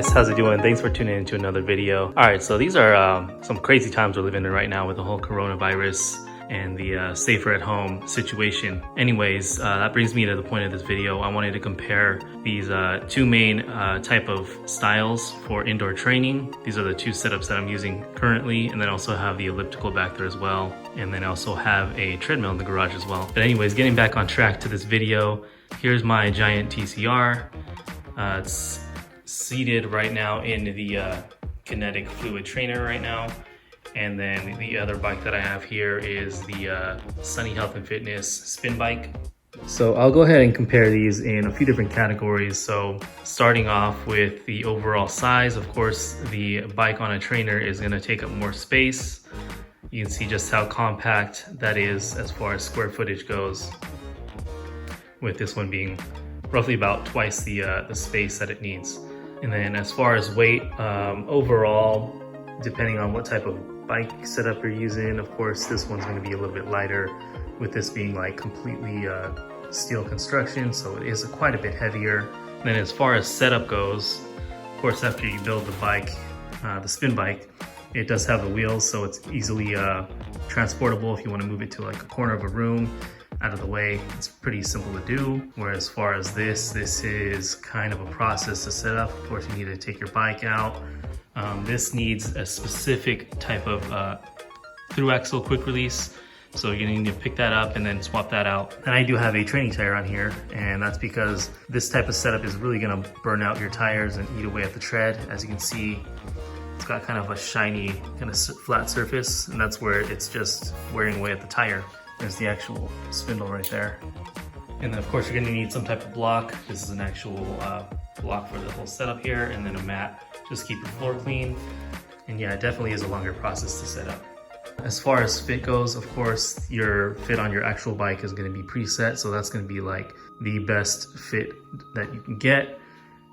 guys, how's it doing? Thanks for tuning into another video. All right, so these are some crazy times we're living in right now with the whole coronavirus and the safer at home situation. Anyways, that brings me to the point of this video. I wanted to compare these two main type of styles for indoor training. These are the two setups that I'm using currently, and then also have the elliptical back there as well, and then also have a treadmill in the garage as well. But anyways, getting back on track to this video, here's my giant TCR. It's seated right now in the Kinetic fluid trainer right now. And then the other bike that I have here is the Sunny Health and Fitness spin bike. So I'll go ahead and compare these in a few different categories. So starting off with the overall size, of course, the bike on a trainer is going to take up more space. You can see just how compact that is as far as square footage goes, with this one being roughly about twice the space that it needs. And then as far as weight, overall, depending on what type of bike setup you're using, of course this one's going to be a little bit lighter, with this being like completely steel construction, so it is quite a bit heavier. And then as far as setup goes, of course after you build the bike, the spin bike, it does have the wheels, so it's easily transportable if you want to move it to like a corner of a room out of the way. It's pretty simple to do. Whereas as far as this is kind of a process to set up. Of course you need to take your bike out. This needs a specific type of through axle quick release, so you're gonna need to pick that up and then swap that out. And I do have a training tire on here, and that's because this type of setup is really gonna burn out your tires and eat away at the tread. As you can see, it's got kind of a shiny kind of flat surface, and that's where it's just wearing away at the tire. There's the actual spindle right there. And then of course you're gonna need some type of block. This is an actual block for the whole setup here, and then a mat just keep your floor clean. And yeah, it definitely is a longer process to set up. As far as fit goes, of course, your fit on your actual bike is going to be preset, so that's going to be like the best fit that you can get.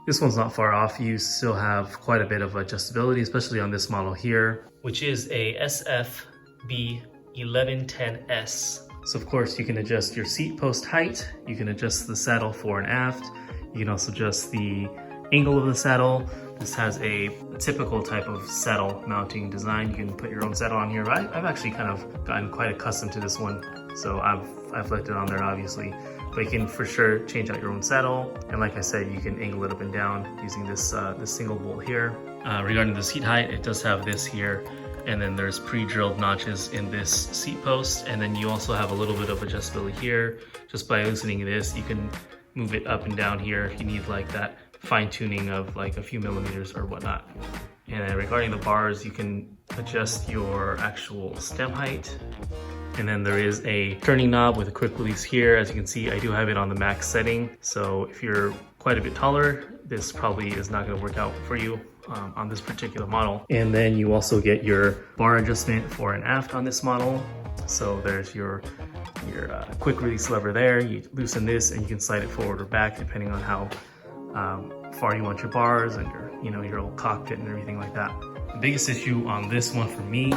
This one's not far off. You still have quite a bit of adjustability, especially on this model here, which is a SFB 1110S. So of course you can adjust your seat post height, you can adjust the saddle fore and aft, you can also adjust the angle of the saddle. This has a typical type of saddle mounting design. You can put your own saddle on here. I've actually kind of gotten quite accustomed to this one, so I've left it on there obviously. But you can for sure change out your own saddle, and like I said, you can angle it up and down using this this single bolt here. Regarding the seat height, it does have this here, and then there's pre-drilled notches in this seat post, and then you also have a little bit of adjustability here. Just by loosening this, you can move it up and down here if you need like that fine-tuning of like a few millimeters or whatnot. And then regarding the bars, you can adjust your actual stem height. And then there is a turning knob with a quick release here. As you can see, I do have it on the max setting, so if you're quite a bit taller, this probably is not going to work out for you on this particular model. And then you also get your bar adjustment fore and aft on this model. So there's your quick release lever there. You loosen this and you can slide it forward or back depending on how far you want your bars and your old cockpit and everything like that. The biggest issue on this one for me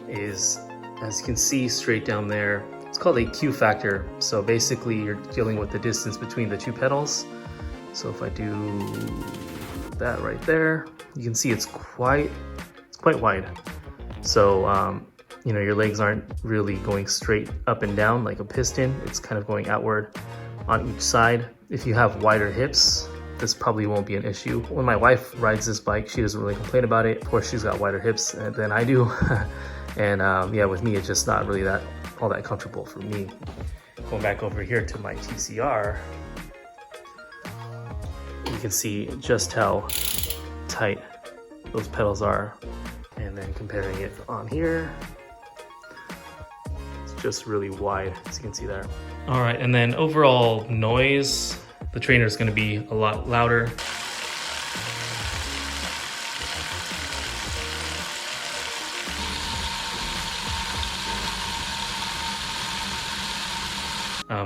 is, as you can see straight down there, it's called a Q factor. So basically you're dealing with the distance between the two pedals. So if I do that right there, you can see it's quite wide. So your legs aren't really going straight up and down like a piston. It's kind of going outward on each side. If you have wider hips, this probably won't be an issue. When my wife rides this bike, she doesn't really complain about it. Of course, she's got wider hips than I do. And yeah, with me, it's just not really all that comfortable for me. Going back over here to my TCR, you can see just how tight those pedals are. And then comparing it on here, it's just really wide, as you can see there. All right, and then overall noise, the trainer is going to be a lot louder.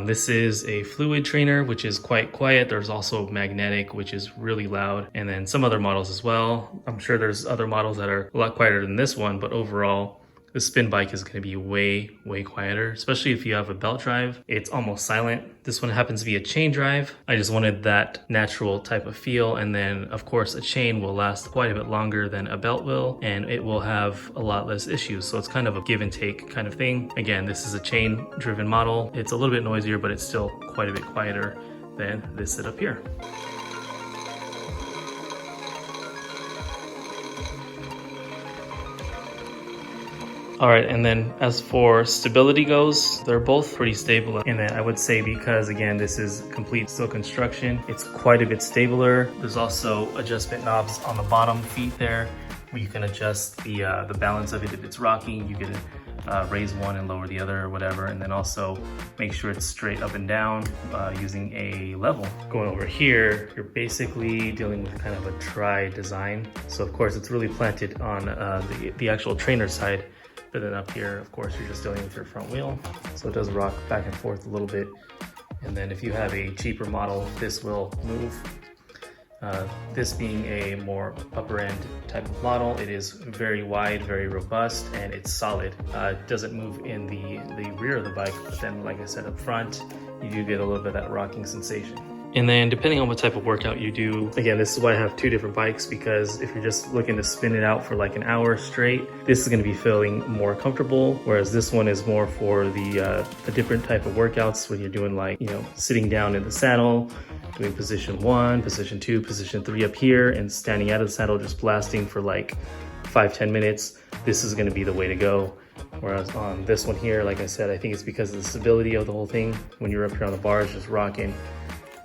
This is a fluid trainer, which is quite quiet. There's also magnetic, which is really loud, and then some other models as well. I'm sure there's other models that are a lot quieter than this one, but overall, The spin bike is going to be way quieter, especially if you have a belt drive. It's almost silent. This one happens to be a chain drive. I just wanted that natural type of feel, and then of course a chain will last quite a bit longer than a belt will, and it will have a lot less issues. So it's kind of a give and take kind of thing. Again, this is a chain driven model. It's a little bit noisier, but it's still quite a bit quieter than this setup here. All right, and then as for stability goes, they're both pretty stable. And then I would say, because again, this is complete steel construction, it's quite a bit stabler. There's also adjustment knobs on the bottom feet there, where you can adjust the balance of it. If it's rocking, you can raise one and lower the other or whatever. And then also make sure it's straight up and down using a level. Going over here, you're basically dealing with kind of a tri design. So of course it's really planted on the actual trainer side. But then up here, of course, you're just dealing with your front wheel. So it does rock back and forth a little bit. And then if you have a cheaper model, this will move. This being a more upper end type of model, it is very wide, very robust, and it's solid. It doesn't move in the rear of the bike, but then like I said up front, you do get a little bit of that rocking sensation. And then depending on what type of workout you do, again, this is why I have two different bikes, because if you're just looking to spin it out for like an hour straight, this is going to be feeling more comfortable, whereas this one is more for the different type of workouts when you're doing, like, you know, sitting down in the saddle, doing position 1, position 2, position 3 up here, and standing out of the saddle just blasting for like 5-10 minutes. This is going to be the way to go. Whereas on this one here, like I said, I think it's because of the stability of the whole thing. When you're up here on the bars just rocking,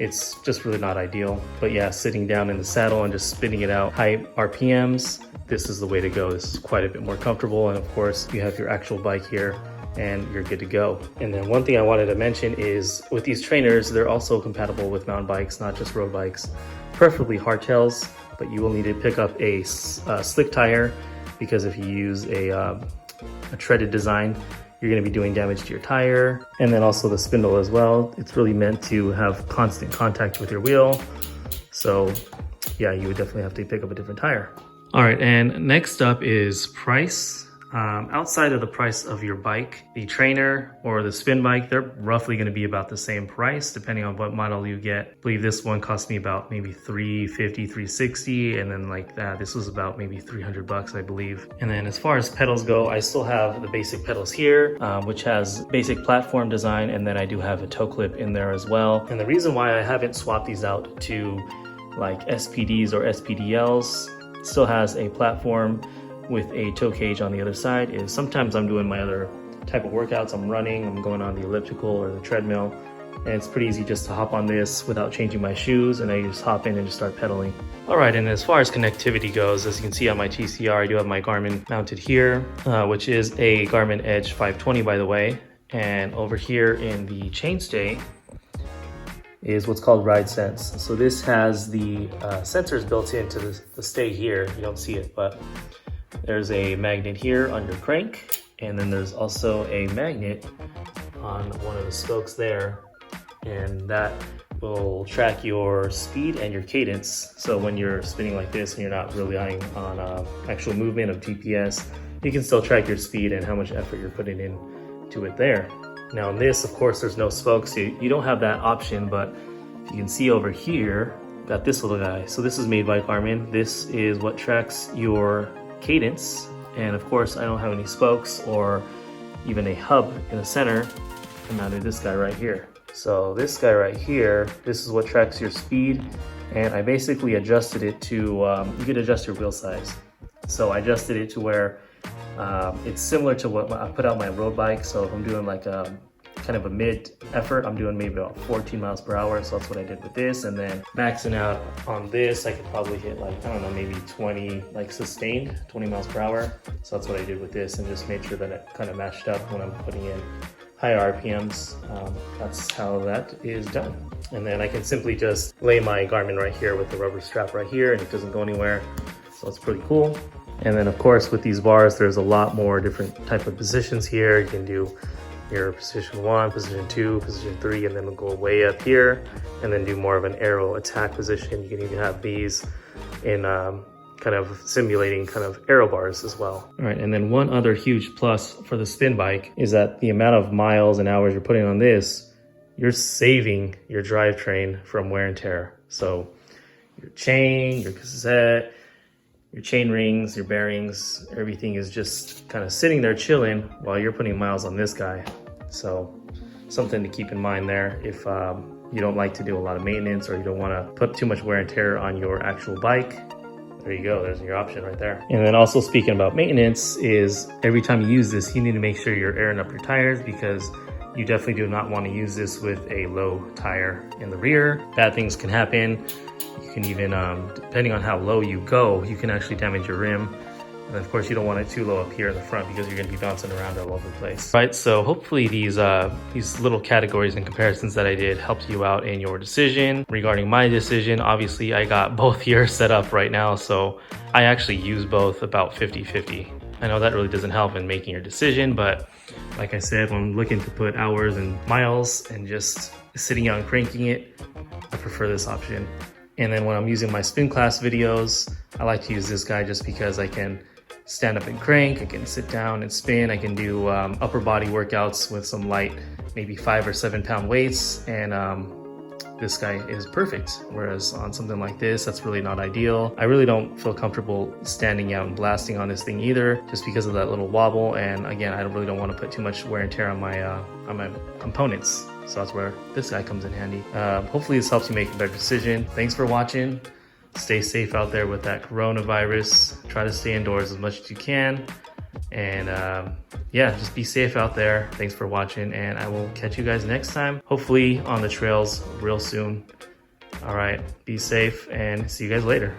it's just really not ideal. But yeah, sitting down in the saddle and just spinning it out high RPMs, this is the way to go. This is quite a bit more comfortable. And of course, you have your actual bike here and you're good to go. And then one thing I wanted to mention is with these trainers, they're also compatible with mountain bikes, not just road bikes, preferably hardtails, but you will need to pick up a slick tire, because if you use a treaded design, you're going to be doing damage to your tire. And then also the spindle as well. It's really meant to have constant contact with your wheel. So yeah, you would definitely have to pick up a different tire. All right, and next up is price. Outside of the price of your bike, the trainer or the spin bike, they're roughly going to be about the same price depending on what model you get. I believe this one cost me about maybe $350, $360, and then like that, this was about maybe $300, I believe. And then as far as pedals go, I still have the basic pedals here, which has basic platform design, and then I do have a toe clip in there as well. And the reason why I haven't swapped these out to like SPDs or SPDLs, still has a platform with a toe cage on the other side, is sometimes I'm doing my other type of workouts. I'm running, I'm going on the elliptical or the treadmill, and it's pretty easy just to hop on this without changing my shoes, and I just hop in and just start pedaling. All right, and as far as connectivity goes, as you can see on my TCR, I do have my Garmin mounted here, which is a Garmin Edge 520, by the way. And over here in the chainstay is what's called Ride Sense. So this has the sensors built into the stay here. You don't see it, but there's a magnet here on your crank, and then there's also a magnet on one of the spokes there, and that will track your speed and your cadence. So when you're spinning like this and you're not relying on actual movement of GPS, you can still track your speed and how much effort you're putting into it there. Now in this, of course, there's no spokes, so you don't have that option, but if you can see over here, got this little guy. So this is made by Garmin. This is what tracks your cadence, and of course I don't have any spokes or even a hub in the center. I mounted this guy right here. So this guy right here, this is what tracks your speed, and I basically adjusted it to, you could adjust your wheel size. So I adjusted it to where it's similar to what I put out my road bike. So if I'm doing like a kind of a mid effort, I'm doing maybe about 14 miles per hour. So that's what I did with this. And then maxing out on this, I could probably hit like, I don't know, maybe 20, like sustained 20 miles per hour. So that's what I did with this, and just made sure that it kind of matched up when I'm putting in higher RPMs. That's how that is done. And then I can simply just lay my Garmin right here with the rubber strap right here, and it doesn't go anywhere. So it's pretty cool. And then of course with these bars, there's a lot more different type of positions here. You can do your position 1, position 2, position 3, and then we'll go way up here and then do more of an aero attack position. You can even have these in kind kind of simulating kind of aero bars as well. All right, and then one other huge plus for the spin bike is that the amount of miles and hours you're putting on this, you're saving your drivetrain from wear and tear. So your chain, your cassette, your chain rings, your bearings, everything is just kind of sitting there chilling while you're putting miles on this guy. So something to keep in mind there if you don't like to do a lot of maintenance or you don't want to put too much wear and tear on your actual bike. There you go, there's your option right there. And then also speaking about maintenance is every time you use this, you need to make sure you're airing up your tires because you definitely do not want to use this with a low tire in the rear. Bad things can happen. You can even, depending on how low you go, you can actually damage your rim. And of course, you don't want it too low up here in the front because you're going to be bouncing around all over the place. Right, so hopefully these little categories and comparisons that I did helped you out in your decision. Regarding my decision, obviously I got both here set up right now, so I actually use both about 50-50. I know that really doesn't help in making your decision, but like I said, when I'm looking to put hours and miles and just sitting out and cranking it, I prefer this option. And then when I'm using my spin class videos, I like to use this guy just because I can stand up and crank, I can sit down and spin, I can do upper body workouts with some light, maybe 5 or 7 pound weights, and this guy is perfect. Whereas on something like this, that's really not ideal. I really don't feel comfortable standing out and blasting on this thing either, just because of that little wobble. And again, I really don't want to put too much wear and tear on my components. So that's where this guy comes in handy. Hopefully this helps you make a better decision. Thanks for watching. Stay safe out there with that coronavirus. Try to stay indoors as much as you can. And yeah, just be safe out there. Thanks for watching, and I will catch you guys next time. Hopefully on the trails real soon. All right, be safe and see you guys later.